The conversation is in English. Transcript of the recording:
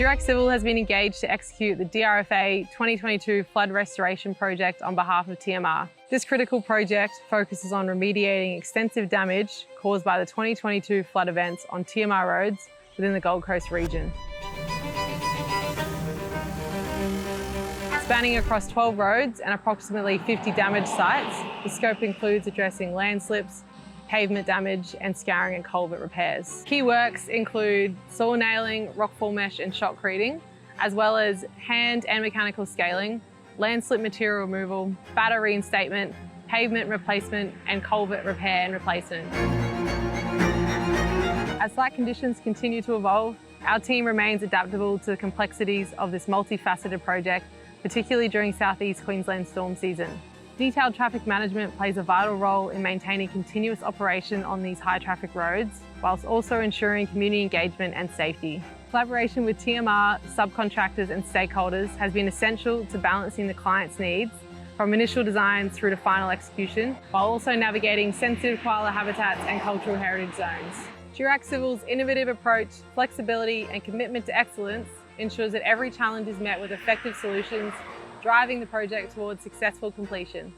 Durack Civil has been engaged to execute the DRFA 2022 flood restoration project on behalf of TMR. This critical project focuses on remediating extensive damage caused by the 2022 flood events on TMR roads within the Gold Coast region. Spanning across 12 roads and approximately 50 damaged sites, the scope includes addressing landslips, pavement damage and scouring and culvert repairs. Key works include soil nailing, rockfall mesh and shotcreting, as well as hand and mechanical scaling, landslip material removal, batter reinstatement, pavement replacement and culvert repair and replacement. As site conditions continue to evolve, our team remains adaptable to the complexities of this multifaceted project, particularly during southeast Queensland storm season. Detailed traffic management plays a vital role in maintaining continuous operation on these high traffic roads, whilst also ensuring community engagement and safety. Collaboration with TMR, subcontractors and stakeholders has been essential to balancing the client's needs from initial design through to final execution, while also navigating sensitive koala habitats and cultural heritage zones. Durack Civil's innovative approach, flexibility and commitment to excellence ensures that every challenge is met with effective solutions, driving the project towards successful completion.